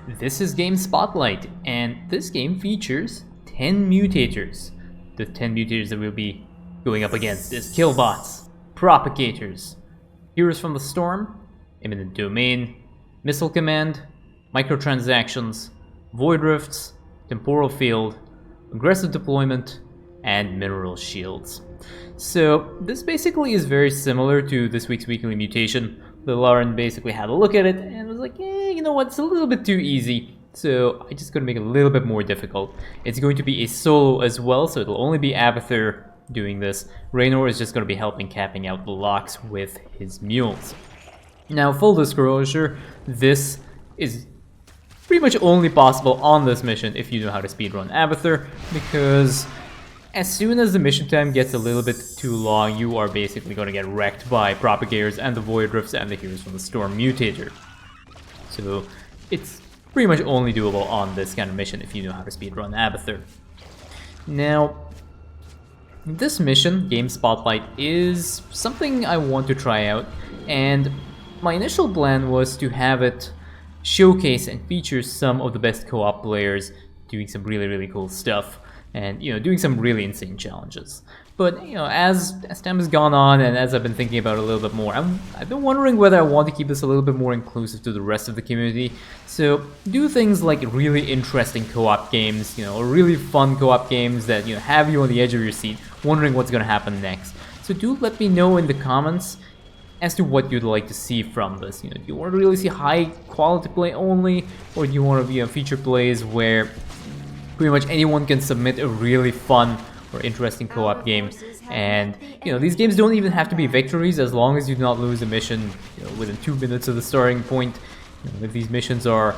This is Game Spotlight, and this game features 10 mutators. The 10 mutators that we'll be going up against is Killbots, Propagators, Heroes from the Storm, Imminent Domain, Missile Command, Microtransactions, Void Rifts, Temporal Field, Aggressive Deployment, and Mineral Shields. So this basically is very similar to this week's weekly mutation. LilArrin basically had a look at it and was like, you know what, it's a little bit too easy, so I just gotta make it a little bit more difficult. It's going to be a solo as well, so it'll only be Abathur doing this. Raynor is just gonna be helping capping out the locks with his mules. Now, full disclosure, this is pretty much only possible on this mission if you know how to speedrun Abathur, because as soon as the mission time gets a little bit too long, you are basically going to get wrecked by Propagators and the Void Rifts and the Heroes from the Storm Mutator. So it's pretty much only doable on this kind of mission if you know how to speedrun Abathur. Now, this mission, Game Spotlight, is something I want to try out, and my initial plan was to have it showcase and feature some of the best co-op players doing some really cool stuff. And, doing some really insane challenges. But, as time has gone on and as I've been thinking about it a little bit more, I've been wondering whether I want to keep this a little bit more inclusive to the rest of the community. So, do things like really interesting co-op games, or really fun co-op games that, have you on the edge of your seat, wondering what's going to happen next. So do let me know in the comments as to what you'd like to see from this. Do you want to really see high quality play only, or do you want to, feature plays where pretty much anyone can submit a really fun or interesting co-op game, and these games don't even have to be victories as long as you do not lose a mission within 2 minutes of the starting point. If these missions are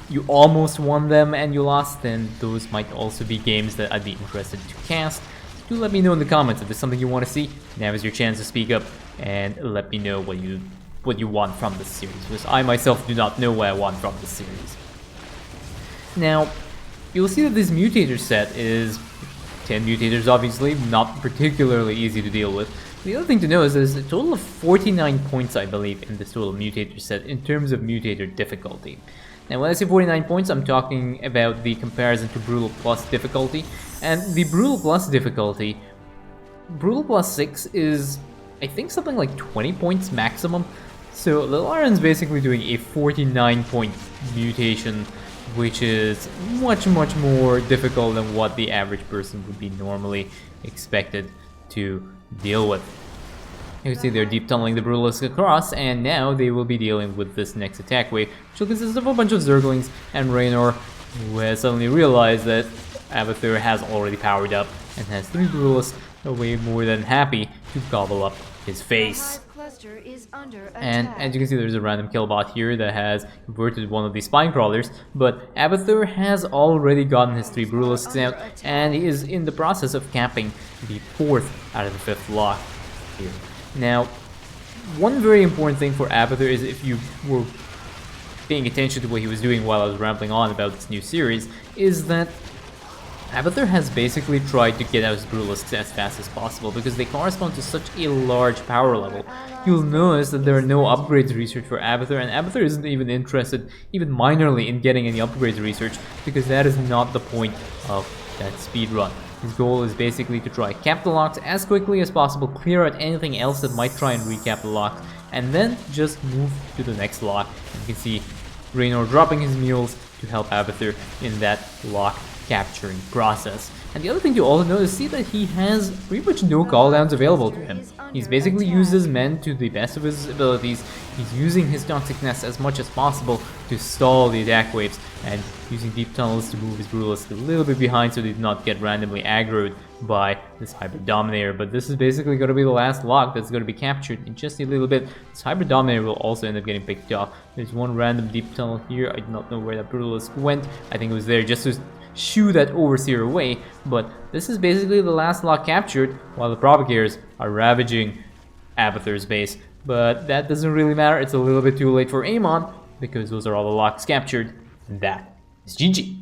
you almost won them and you lost, then those might also be games that I'd be interested to cast. Do let me know in the comments if there's something you want to see. Now is your chance to speak up and let me know what you want from this series, because I myself do not know what I want from this series. Now, you'll see that this mutator set is 10 mutators, obviously, not particularly easy to deal with. The other thing to know is there's a total of 49 points, I believe, in this total mutator set in terms of mutator difficulty. Now, when I say 49 points, I'm talking about the comparison to Brutal Plus difficulty. And the Brutal Plus difficulty, Brutal Plus 6 is, I think, something like 20 points maximum. So LilArrin's basically doing a 49-point mutation, which is much more difficult than what the average person would be normally expected to deal with. You can see they're deep tunneling the Brutalisk across, and now they will be dealing with this next attack wave, which will consist of a bunch of Zerglings and Raynor, who has suddenly realized that Abathur has already powered up and has 3 Brutalisks, are way more than happy to gobble up his face. And as you can see, there's a random killbot here that has converted one of these spine crawlers, but Abathur has already gotten his 3 Brutalisks out, and he is in the process of capping the 4th out of the 5th lock here. Now, one very important thing for Abathur is, if you were paying attention to what he was doing while I was rambling on about this new series, is that Abathur has basically tried to get out his Brutalisks as fast as possible because they correspond to such a large power level. You'll notice that there are no upgrades research for Abathur, and Abathur isn't even interested, even minorly, in getting any upgrades research, because that is not the point of that speedrun. His goal is basically to try cap the locks as quickly as possible, clear out anything else that might try and recap the locks, and then just move to the next lock. And you can see Raynor dropping his mules to help Abathur in that lock capturing process. And the other thing to also notice, see that he has pretty much no cooldowns available to him. He's basically used his men to the best of his abilities. He's using his Toxic Nest as much as possible to stall the attack waves, and using deep tunnels to move his Brutalisk a little bit behind so they do not get randomly aggroed by this Hybrid Dominator. But this is basically going to be the last lock that's going to be captured in just a little bit. This Hybrid Dominator will also end up getting picked off. There's one random deep tunnel here. I do not know where that Brutalisk went. I think it was there just to shoo that Overseer away, but this is basically the last lock captured while the Propagators are ravaging Abathur's base. But that doesn't really matter, it's a little bit too late for Amon because those are all the locks captured, and that is GG.